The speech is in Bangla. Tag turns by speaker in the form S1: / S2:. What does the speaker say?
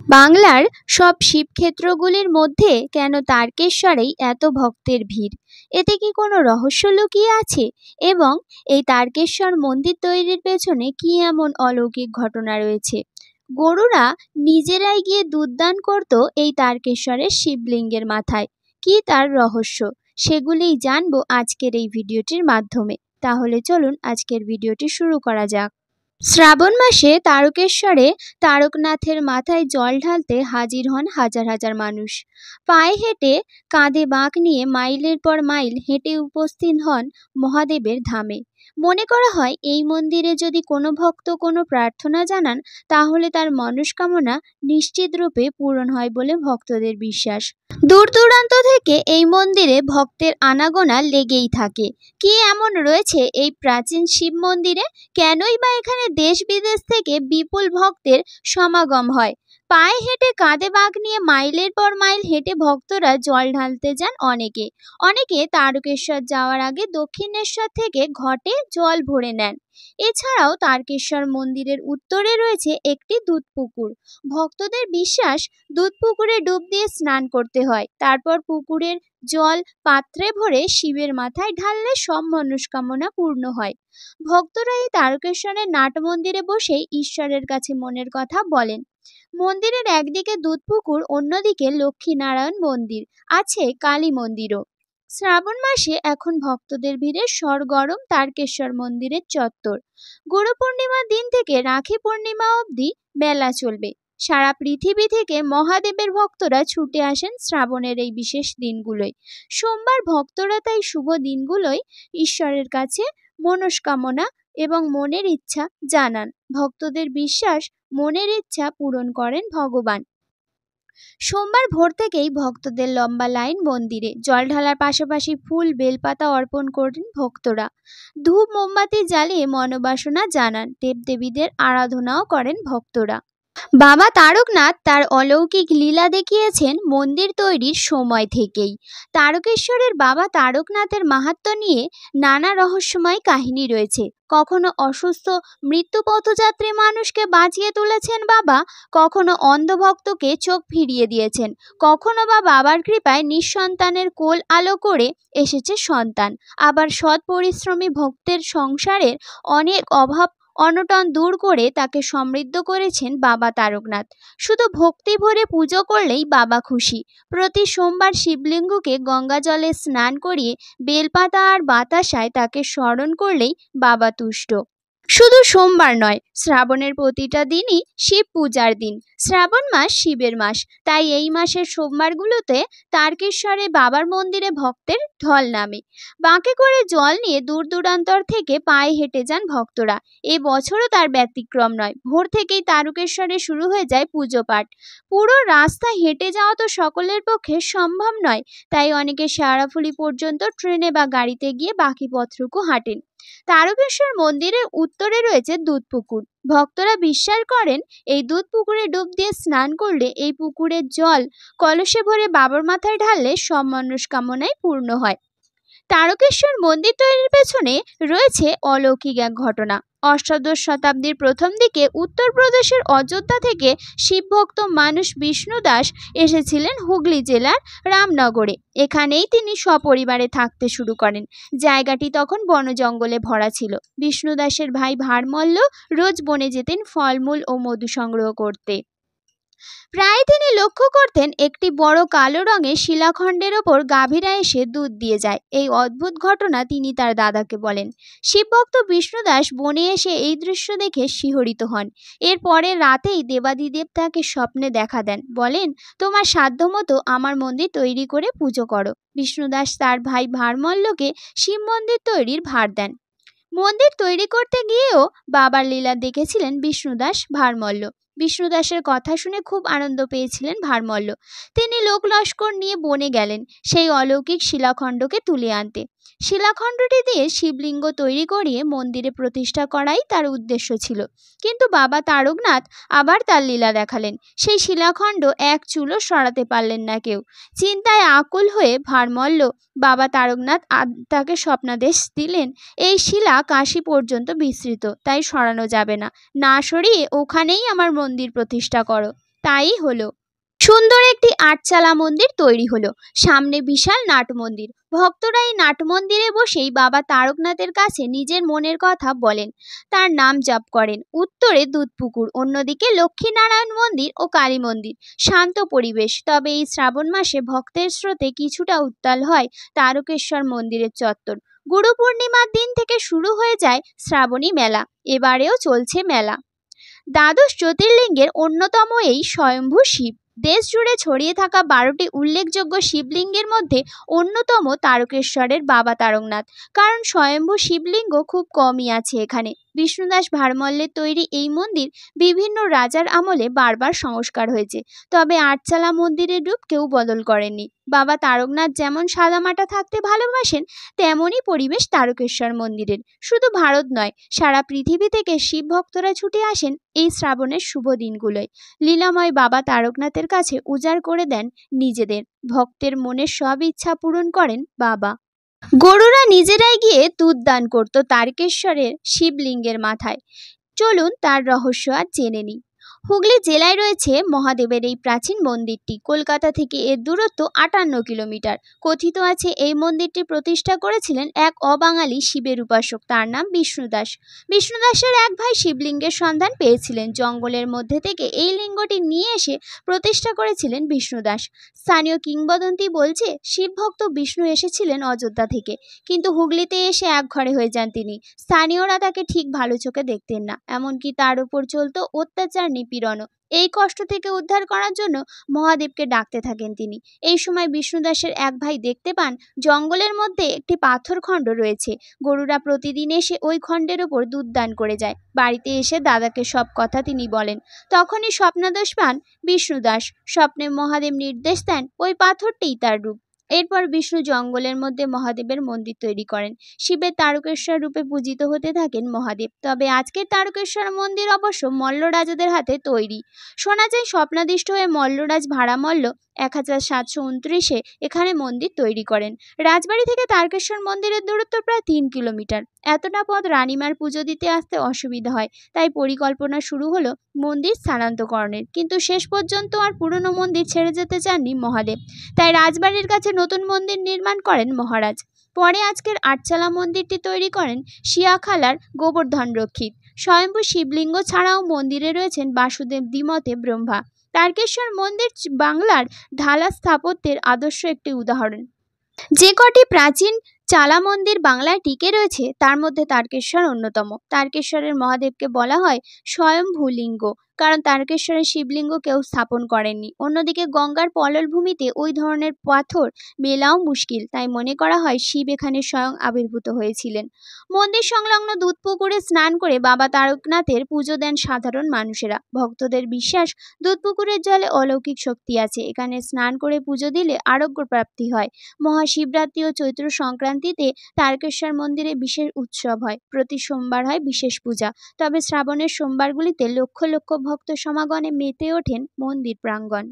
S1: বাংলার সব শিবক্ষেত্রগুলির মধ্যে কেন তারকেশ্বরেই এত ভক্তের ভিড়? এতে কি কোনো রহস্য লুকিয়ে আছে? এবং এই তারকেশ্বর মন্দির তৈরির পেছনে কি এমন অলৌকিক ঘটনা রয়েছে? গরুরা নিজেরাই গিয়ে দুধ দান করত এই তারকেশ্বরের শিবলিঙ্গের মাথায়। কি তার রহস্য? সেগুলিই জানবো আজকের এই ভিডিওটির মাধ্যমে। তাহলে চলুন আজকের ভিডিওটি শুরু করা যাক। শ্রাবণ মাসে তারকেশ্বরে তারকনাথের মাথায় জল ঢালতে হাজির হন হাজার হাজার মানুষ। পায়ে হেঁটে, কাঁধে বাঁক নিয়ে মাইলের পর মাইল হেঁটে উপস্থিত হন মহাদেবের ধামে। মনে করা হয় এই মন্দিরে যদি কোনো ভক্ত কোনো প্রার্থনা জানান তাহলে তার মনস্কামনা নিশ্চিত রূপে পূরণ হয় বলে ভক্তদের বিশ্বাস। দূর দূরান্ত থেকে এই মন্দিরে ভক্তের আনাগোনা লেগেই থাকে। কি এমন রয়েছে এই প্রাচীন শিব মন্দিরে? কেনই বা এখানে দেশ বিদেশ থেকে বিপুল ভক্তের সমাগম হয়? পায়ে হেঁটে, কাঁধে বাঁক নিয়ে মাইলের পর মাইল হেঁটে ভক্তরা জল ঢালতে যান। অনেকে তারকেশ্বর যাওয়ার আগে দক্ষিণেশ্বর থেকে ঘটে জল ভরে নেন। এছাড়াও তারকেশ্বর মন্দিরের উত্তরে রয়েছে একটি দুধ পুকুর। ভক্তদের বিশ্বাস দুধ পুকুরে ডুব দিয়ে স্নান করতে হয়, তারপর পুকুরের জল পাত্রে ভরে শিবের মাথায় ঢাললে সব মনস্কামনা পূর্ণ হয়। ভক্তরা এই তারকেশ্বরের নাট মন্দিরে বসেই ঈশ্বরের কাছে মনের কথা বলেন। মন্দিরের একদিকে দুধ পুকুর, অন্যদিকে লক্ষ্মীনারায়ণ মন্দির, আছে কালী মন্দিরও। শ্রাবণ মাসে এখন ভক্তদের ভিড়ে সরগরম তারকেশ্বর মন্দিরের চত্বর। গুরু পূর্ণিমার দিন থেকে রাখি পূর্ণিমা অবধি মেলা চলবে। সারা পৃথিবী থেকে মহাদেবের ভক্তরা ছুটে আসেন শ্রাবণের এই বিশেষ দিনগুলোয়। সোমবার ভক্তরা তাই শুভ দিনগুলোয় ঈশ্বরের কাছে মনস্কামনা এবং মনের ইচ্ছা জানান। ভক্তদের বিশ্বাস মনের ইচ্ছা পূরণ করেন ভগবান। সোমবার ভোর থেকেই ভক্তদের লম্বা লাইন মন্দিরে। জল ঢালার পাশাপাশি ফুল, বেলপাতা অর্পণ করেন ভক্তরা। ধূপ মোমবাতি জ্বালিয়ে মনোবাসনা জানান। দেবদেবীদের আরাধনাও করেন ভক্তরা। বাবা তারকনাথ তার অলৌকিক লীলা দেখিয়েছেন মন্দির তৈরির সময় থেকেই। তারকেশ্বরের বাবা তারকনাথের মাহাত্ম্য নিয়ে নানা রহস্যময় কাহিনী রয়েছে। কখনো অসুস্থ মৃত্যুপথযাত্রী মানুষকে বাঁচিয়ে তুলেছেন বাবা, কখনো অন্ধভক্তকে চোখ ফিরিয়ে দিয়েছেন, কখনো বা বাবার কৃপায় নিঃসন্তানের কোল আলো করে এসেছে সন্তান। আবার সৎ পরিশ্রমী ভক্তের সংসারের অনেক অভাব অনটন দূর করে তাকে সমৃদ্ধ করেছেন বাবা তারকনাথ। শুধু ভক্তি ভরে পুজো করলেই বাবা খুশি। প্রতি সোমবার শিবলিঙ্গকে গঙ্গা জলে স্নান করিয়ে বেলপাতা আর বাতাসায় তাকে স্মরণ করলেই বাবা তুষ্ট। শুধু সোমবার নয়, শ্রাবণের প্রতিটা দিনই শিব পূজার দিন। শ্রাবণ মাস শিবের মাস, তাই এই মাসের সোমবারগুলোতে তারকেশ্বরে বাবার মন্দিরে ভক্তের ঢল নামে। বাঁকে করে জল নিয়ে দূর দূরান্তর থেকে পায়ে হেঁটে যান ভক্তরা। এবছরও তার ব্যতিক্রম নয়। ভোর থেকেই তারকেশ্বরে শুরু হয়ে যায় পুজো পাঠ। পুরো রাস্তা হেঁটে যাওয়া তো সকলের পক্ষে সম্ভব নয়, তাই অনেকে শেয়ারাফুলি পর্যন্ত ট্রেনে বা গাড়িতে গিয়ে বাকি পথটুকু হাঁটেন। তারকেশ্বর মন্দিরের উত্তরে রয়েছে দুধ পুকুর। ভক্তরা বিশ্বাস করেন এই দুধ পুকুরে ডুব দিয়ে স্নান করলে, এই পুকুরের জল কলসে ভরে বাবার মাথায় ঢাললে সব মনস্কামনাই পূর্ণ হয়। তারকেশ্বর মন্দির তৈরির পেছনে রয়েছে অলৌকিক এক ঘটনা। অষ্টাদশ শতাব্দীর প্রথম দিকে উত্তরপ্রদেশের অযোধ্যা থেকে শিবভক্ত মানুষ বিষ্ণু দাস এসেছিলেন হুগলি জেলার রামনগরে। এখানেই তিনি সপরিবারে থাকতে শুরু করেন। জায়গাটি তখন বন জঙ্গলে ভরা ছিল। বিষ্ণু দাসের ভাই ভারমল্ল রোজ বনে যেতেন ফলমূল ও মধু সংগ্রহ করতে। প্রায় তিনি লক্ষ্য করতেন একটি বড় কালো রঙের শিলাখণ্ডের ওপর গাভীরা এসে দুধ দিয়ে যায়। এই অদ্ভুত ঘটনা তিনি তার দাদাকে বলেন। শিবভক্ত বিষ্ণু দাস বনে এসে এই দৃশ্য দেখে শিহরিত হন। এর পরের রাতেই দেবাদিদেব তাকে স্বপ্নে দেখা দেন, বলেন, তোমার সাধ্যমতো আমার মন্দির তৈরি করে পুজো করো। বিষ্ণু দাস তার ভাই ভারমল্লকে শিব মন্দির তৈরির ভার দেন। মন্দির তৈরি করতে গিয়েও বাবার লীলা দেখেছিলেন বিষ্ণু দাস ভারমল্ল। বিষ্ণু দাসের কথা শুনে খুব আনন্দ পেয়েছিলেন ভারমল্ল। তিনি লোক লস্কর নিয়ে বনে গেলেন সেই অলৌকিক শিলাখণ্ডকে তুলে আনতে। শিলাখণ্ডটি দিয়ে শিবলিঙ্গ তৈরি করিয়ে মন্দিরে প্রতিষ্ঠা করাই তার উদ্দেশ্য ছিল। কিন্তু বাবা তারকনাথ আবার তার লীলা দেখালেন। সেই শিলাখণ্ড এক চুলও সরাতে পারলেন না কেউ। চিন্তায় আকুল হয়ে ভারমল্ল বাবা তারকনাথ তাকে স্বপ্নাদেশ দিলেন, এই শিলা কাশী পর্যন্ত বিস্তৃত, তাই সরানো যাবে না, না সরিয়ে ওখানেই আমার মন্দির প্রতিষ্ঠা করো। তাই হলো। সুন্দর একটি আটচালা মন্দির তৈরি হলো। সামনে বিশাল নাট মন্দির। ভক্তরা এই নাট মন্দিরে বসেই বাবা তারকনাথের কাছে নিজের মনের কথা বলেন, তার নাম জপ করেন। উত্তরে দুধপুকুর, অন্যদিকে লক্ষ্মীনারায়ণ মন্দির ও কালী মন্দির। শান্ত পরিবেশ। তবে এই শ্রাবণ মাসে ভক্তের স্রোতে কিছুটা উত্তাল হয় তারকেশ্বর মন্দিরের চত্বর। গুরু পূর্ণিমার দিন থেকে শুরু হয়ে যায় শ্রাবণী মেলা। এবারেও চলছে মেলা। দ্বাদশ জ্যোতির্লিঙ্গের অন্যতম এই স্বয়ম্ভু শিব। দেশ জুড়ে ছড়িয়ে থাকা 12টি উল্লেখযোগ্য শিবলিঙ্গের মধ্যে অন্যতম তারকেশ্বরের বাবা তারকনাথ। কারণ স্বয়ম্ভু শিবলিঙ্গ খুব কমই আছে এখানে। বিষ্ণুদাস ভারমল্লের তৈরি এই মন্দির বিভিন্ন রাজার আমলে বারবার সংস্কার হয়েছে, তবে আটচালা মন্দিরের রূপ কেউ বদল করেননি। বাবা তারকনাথ যেমন সাদামাটা থাকতে ভালোবাসেন, তেমনই পরিবেশ তারকেশ্বর মন্দিরের। শুধু ভারত নয়, সারা পৃথিবী থেকে শিব ভক্তরা ছুটে আসেন এই শ্রাবণের শুভ দিনগুলোয়। লীলাময় বাবা তারকনাথের কাছে উজাড় করে দেন নিজেদের। ভক্তের মনের সব ইচ্ছা পূরণ করেন বাবা। গরুরা নিজেরাই গিয়ে দুধ দান করত তারকেশ্বরের শিবলিঙ্গের মাথায়। চলুন তার রহস্য আর জেনে নিই। হুগলি জেলায় রয়েছে মহাদেবের এই প্রাচীন মন্দিরটি। কলকাতা থেকে এর দূরত্ব 58 কিলোমিটার। কথিত আছে এই মন্দিরটি প্রতিষ্ঠা করেছিলেন এক অবাঙালি শিবের উপাসক, তার নাম বিষ্ণুদাস। বিষ্ণুদাসের এক ভাই শিবলিঙ্গের সন্ধান পেয়েছিলেন। জঙ্গলের মধ্যে থেকে এই লিঙ্গটি নিয়ে এসে প্রতিষ্ঠা করেছিলেন বিষ্ণুদাস। স্থানীয় কিংবদন্তি বলছে শিবভক্ত বিষ্ণু এসেছিলেন অযোধ্যা থেকে, কিন্তু হুগলিতে এসে এক ঘরে হয়ে যান তিনি। স্থানীয়রা তাকে ঠিক ভালো চোখে দেখতেন না, এমনকি তার উপর চলত অত্যাচার, নিপীড়নও। এই কষ্ট থেকে উদ্ধার করার জন্য মহাদেবকে ডাকতে থাকেন তিনি। এই সময় বিষ্ণুদাসের এক ভাই দেখতে পান জঙ্গলের মধ্যে একটি পাথর খণ্ড রয়েছে। গরুরা প্রতিদিন এসে ওই খণ্ডের ওপর দুধ দান করে যায়। বাড়িতে এসে দাদাকে সব কথা তিনি বলেন। তখনই স্বপ্নাদেশ পান বিষ্ণুদাস। স্বপ্নে মহাদেব নির্দেশ দেন ওই পাথরটিই তার রূপ। এরপর বিষ্ণু জঙ্গলের মধ্যে মহাদেবের মন্দির তৈরি করেন। শিবের তারকেশ্বর রূপে পূজিত হতে থাকেন মহাদেব। তবে আজকের তারকেশ্বর মন্দির অবশ্য মল্ল রাজাদের হাতে তৈরি। শোনা যায় স্বপ্নাদিষ্ট হয়ে মল্লরাজ ভাড়ামল্ল 1729-এ এখানে মন্দির তৈরি করেন। রাজবাড়ি থেকে তারকেশ্বর মন্দিরের দূরত্ব প্রায় 3 কিলোমিটার। এতটা পথ রানীমার পুজো দিতে আসতে অসুবিধা হয়, তাই পরিকল্পনা শুরু হলো মন্দির স্থানান্তরকরণের। কিন্তু শেষ পর্যন্ত আর পুরনো মন্দির ছেড়ে যেতে চাননি মহাদেব, তাই রাজবাড়ির কাছে নতুন মন্দির নির্মাণ করেন মহারাজ। পরে আজকের আটচালা মন্দিরটি তৈরি করেন শিয়াখালার গোবর্ধন রক্ষিত। স্বয়ম্ভু শিবলিঙ্গ ছাড়াও মন্দিরে রয়েছেন বাসুদেব দ্বিমতে ব্রহ্মা। তারকেশ্বর মন্দির বাংলার ঢালা স্থাপত্যের আদর্শ একটি উদাহরণ। যে কটি প্রাচীন চালা মন্দির বাংলায় টিকে রয়েছে তার মধ্যে তারকেশ্বর অন্যতম। তারকেশ্বরের মহাদেবকে বলা হয় স্বয়ম্ভূলিঙ্গ, কারণ তারকেশ্বরের শিবলিঙ্গ কেউ স্থাপন করেননি। অন্যদিকে গঙ্গার পলল ভূমিতে ওই ধরনের পাথর মেলাও মুশকিল, তাই মনে করা হয় শিব এখানে স্বয়ং আবির্ভূত হয়েছিলেন। মন্দির সংলগ্ন দুধপুকুরে স্নান করে বাবা তারকনাথের পুজো দেন সাধারণ মানুষেরা। ভক্তদের বিশ্বাস দুধপুকুরের জলে অলৌকিক শক্তি আছে, এখানে স্নান করে পুজো দিলে আরোগ্য প্রাপ্তি হয়। মহাশিবরাত্রি ও চৈত্র সংক্রান্তিতে তারকেশ্বর মন্দিরে বিশেষ উৎসব হয়। প্রতি সোমবার হয় বিশেষ পূজা। তবে শ্রাবণের সোমবারগুলিতে লক্ষ লক্ষ ভক্ত সমাগমে মেতে ওঠেন মন্দির প্রাঙ্গণ।